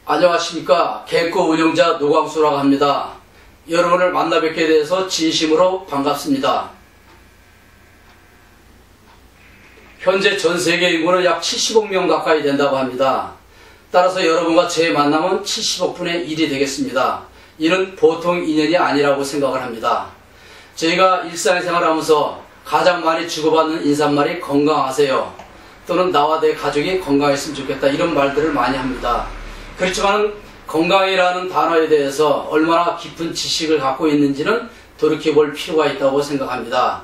안녕하십니까. 개코 운영자 노광수라고 합니다. 여러분을 만나 뵙게 돼서 진심으로 반갑습니다. 현재 전 세계 인구는 약 70억 명 가까이 된다고 합니다. 따라서 여러분과 제 만남은 70억 분의 1이 되겠습니다. 이는 보통 인연이 아니라고 생각을 합니다. 저희가 일상생활을 하면서 가장 많이 주고받는 인사말이 건강하세요, 또는 나와 내 가족이 건강했으면 좋겠다, 이런 말들을 많이 합니다. 그렇지만 건강이라는 단어에 대해서 얼마나 깊은 지식을 갖고 있는지는 돌이켜볼 필요가 있다고 생각합니다.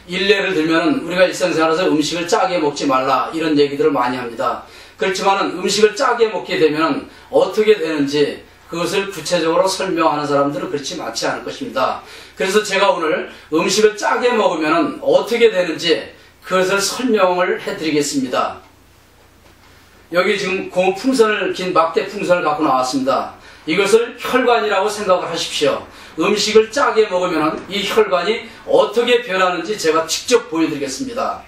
일례를 들면 우리가 일상생활에서 음식을 짜게 먹지 말라, 이런 얘기들을 많이 합니다. 그렇지만 음식을 짜게 먹게 되면 어떻게 되는지 그것을 구체적으로 설명하는 사람들은 그렇지 많지 않을 것입니다. 그래서 제가 오늘 음식을 짜게 먹으면 어떻게 되는지 그것을 설명을 해드리겠습니다. 여기 지금 풍선을, 긴 막대 풍선을 갖고 나왔습니다. 이것을 혈관이라고 생각을 하십시오. 음식을 짜게 먹으면 이 혈관이 어떻게 변하는지 제가 직접 보여드리겠습니다.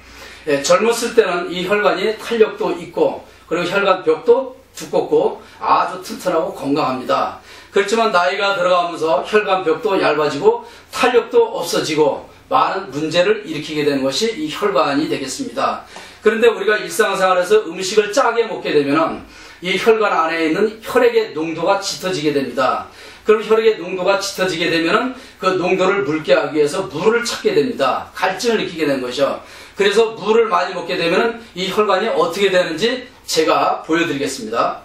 젊었을 때는 이 혈관이 탄력도 있고, 그리고 혈관벽도 두껍고 아주 튼튼하고 건강합니다. 그렇지만 나이가 들어가면서 혈관벽도 얇아지고 탄력도 없어지고 많은 문제를 일으키게 되는 것이 이 혈관이 되겠습니다. 그런데 우리가 일상생활에서 음식을 짜게 먹게 되면 이 혈관 안에 있는 혈액의 농도가 짙어지게 됩니다. 그럼 혈액의 농도가 짙어지게 되면 그 농도를 묽게 하기 위해서 물을 찾게 됩니다. 갈증을 느끼게 되는 것이죠. 그래서 물을 많이 먹게 되면 이 혈관이 어떻게 되는지 제가 보여드리겠습니다.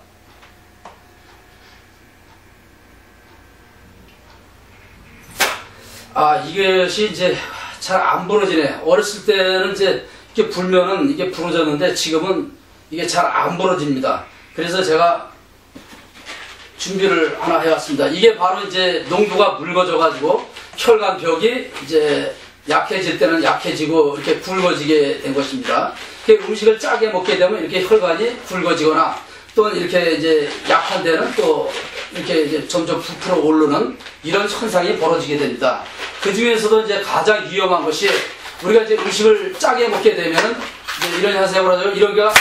이것이 이제 잘 안 부러지네. 어렸을 때는 이제 이렇게 불면은 이게 부러졌는데 지금은 이게 잘 안 부러집니다. 그래서 제가 준비를 하나 해왔습니다. 이게 바로 이제 농도가 묽어져 가지고 혈관벽이 이제 약해질 때는 약해지고 이렇게 굵어지게 된 것입니다. 음식을 짜게 먹게 되면 이렇게 혈관이 굵어지거나 또는 이렇게 이제 약한 데는 또 이렇게 이제 점점 부풀어 오르는 이런 현상이 벌어지게 됩니다. 그 중에서도 이제 가장 위험한 것이 우리가 이제 음식을 짜게 먹게 되면은 이제 이런 현상이 벌어져요. 이런가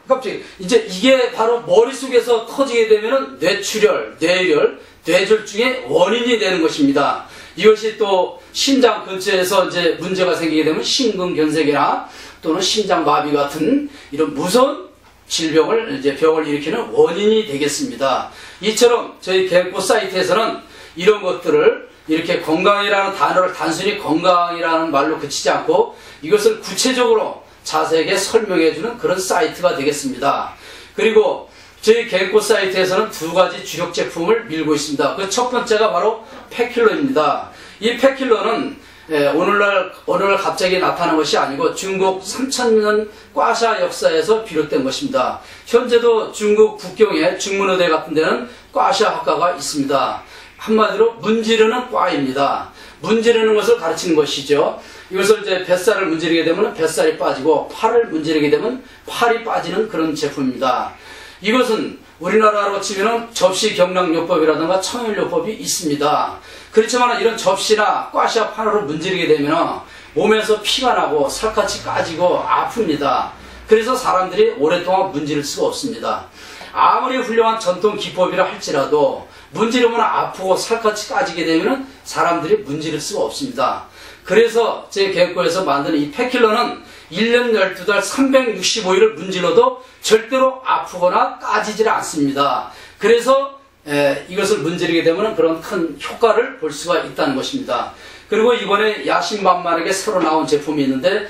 갑자기 이제 이게 바로 머릿속에서 터지게 되면은 뇌출혈, 뇌열, 뇌졸중의 원인이 되는 것입니다. 이것이 또 심장 근처에서 이제 문제가 생기게 되면 심근경색이나 또는 심장마비 같은 이런 무서운 병을 일으키는 원인이 되겠습니다. 이처럼 저희 개코 사이트에서는 이런 것들을 이렇게 건강이라는 단어를 단순히 건강이라는 말로 그치지 않고 이것을 구체적으로 자세하게 설명해주는 그런 사이트가 되겠습니다. 그리고 저희 개코 사이트에서는 두 가지 주력 제품을 밀고 있습니다. 그 첫 번째가 바로 팩킬러입니다. 이 팩킬러는 오늘날 갑자기 나타난 것이 아니고 중국 3000년 꽈샤 역사에서 비롯된 것입니다. 현재도 중국 북경의 중문의대 같은 데는 꽈샤 학과가 있습니다. 한마디로 문지르는 꽈입니다. 문지르는 것을 가르치는 것이죠. 이것을 이제 뱃살을 문지르게 되면 뱃살이 빠지고 팔을 문지르게 되면 팔이 빠지는 그런 제품입니다. 이것은 우리나라로 치면 접시 경락요법이라든가 청일요법이 있습니다. 그렇지만 이런 접시나 꽈시와 판으로 문지르게 되면 몸에서 피가 나고 살갗이 까지고 아픕니다. 그래서 사람들이 오랫동안 문지를 수가 없습니다. 아무리 훌륭한 전통 기법이라 할지라도 문지르면 아프고 살갗이 까지게 되면 사람들이 문지를 수가 없습니다. 그래서 제 개코에서 만드는 이 팩킬러는 1년 12달 365일을 문질러도 절대로 아프거나 까지질 않습니다. 그래서 이것을 문지르게 되면 그런 큰 효과를 볼 수가 있다는 것입니다. 그리고 이번에 야심만만하게 새로 나온 제품이 있는데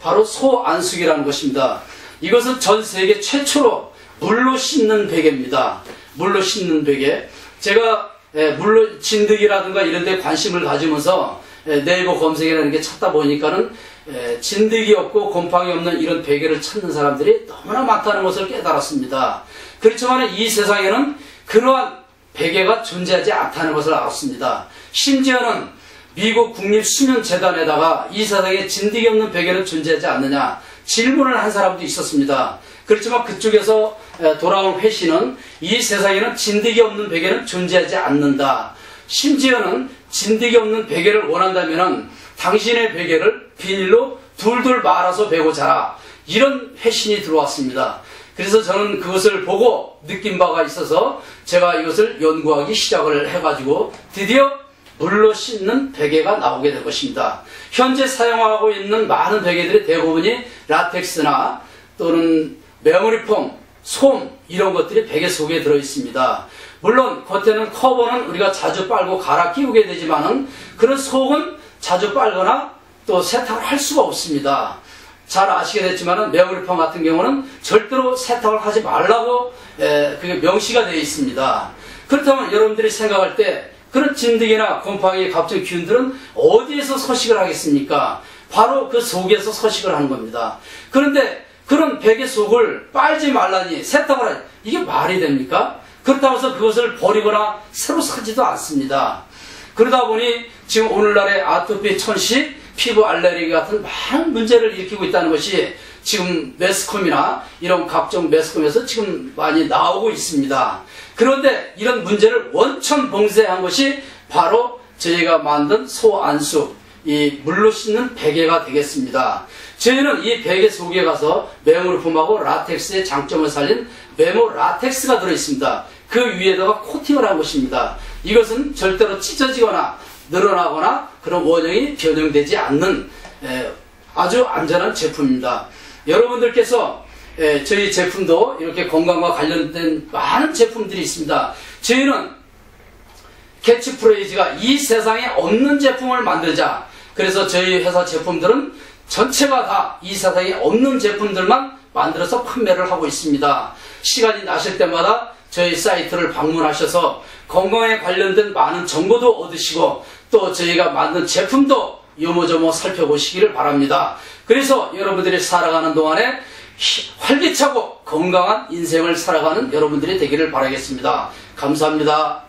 바로 소안숙이라는 것입니다. 이것은 전 세계 최초로 물로 씻는 베개입니다. 물로 씻는 베개. 제가 물로 진드기라든가 이런 데 관심을 가지면서 네이버 검색이라는 게 찾다 보니까는 진드기 없고 곰팡이 없는 이런 베개를 찾는 사람들이 너무나 많다는 것을 깨달았습니다. 그렇지만 이 세상에는 그러한 베개가 존재하지 않다는 것을 알았습니다. 심지어는 미국 국립수면재단에다가 이 세상에 진드기 없는 베개는 존재하지 않느냐 질문을 한 사람도 있었습니다. 그렇지만 그쪽에서 돌아온 회신은 이 세상에는 진드기 없는 베개는 존재하지 않는다. 심지어는 진드기 없는 베개를 원한다면 당신의 베개를 비닐로 둘둘 말아서 베고 자라. 이런 회신이 들어왔습니다. 그래서 저는 그것을 보고 느낀 바가 있어서 제가 이것을 연구하기 시작을 해가지고 드디어 물로 씻는 베개가 나오게 된 것입니다. 현재 사용하고 있는 많은 베개들의 대부분이 라텍스나 또는 메모리폼, 솜 이런 것들이 베개 속에 들어있습니다. 물론 겉에는 커버는 우리가 자주 빨고 갈아 끼우게 되지만은 그런 속은 자주 빨거나 또 세탁을 할 수가 없습니다. 잘 아시게 됐지만은 메모리폼 같은 경우는 절대로 세탁을 하지 말라고 그게 명시가 되어 있습니다. 그렇다면 여러분들이 생각할 때 그런 진드기나 곰팡이 각종 균들은 어디에서 서식을 하겠습니까? 바로 그 속에서 서식을 하는 겁니다. 그런데 그런 베개 속을 빨지 말라니 세탁을 하니 이게 말이 됩니까? 그렇다고 해서 그것을 버리거나 새로 사지도 않습니다. 그러다 보니 지금 오늘날의 아토피, 천식, 피부 알레르기 같은 많은 문제를 일으키고 있다는 것이 지금 매스컴이나 이런 각종 매스컴에서 지금 많이 나오고 있습니다. 그런데 이런 문제를 원천 봉쇄한 것이 바로 저희가 만든 소안수, 이 물로 씻는 베개가 되겠습니다. 저희는 이 베개 속에 가서 메모리폼하고 라텍스의 장점을 살린 메모 라텍스가 들어있습니다. 그 위에다가 코팅을 한 것입니다. 이것은 절대로 찢어지거나 늘어나거나 그런 원형이 변형되지 않는 아주 안전한 제품입니다. 여러분들께서 저희 제품도 이렇게 건강과 관련된 많은 제품들이 있습니다. 저희는 캐치프레이즈가 이 세상에 없는 제품을 만들자. 그래서 저희 회사 제품들은 전체가 다 이 세상에 없는 제품들만 만들어서 판매를 하고 있습니다. 시간이 나실 때마다 저희 사이트를 방문하셔서 건강에 관련된 많은 정보도 얻으시고 또 저희가 만든 제품도 요모조모 살펴보시기를 바랍니다. 그래서 여러분들이 살아가는 동안에 활기차고 건강한 인생을 살아가는 여러분들이 되기를 바라겠습니다. 감사합니다.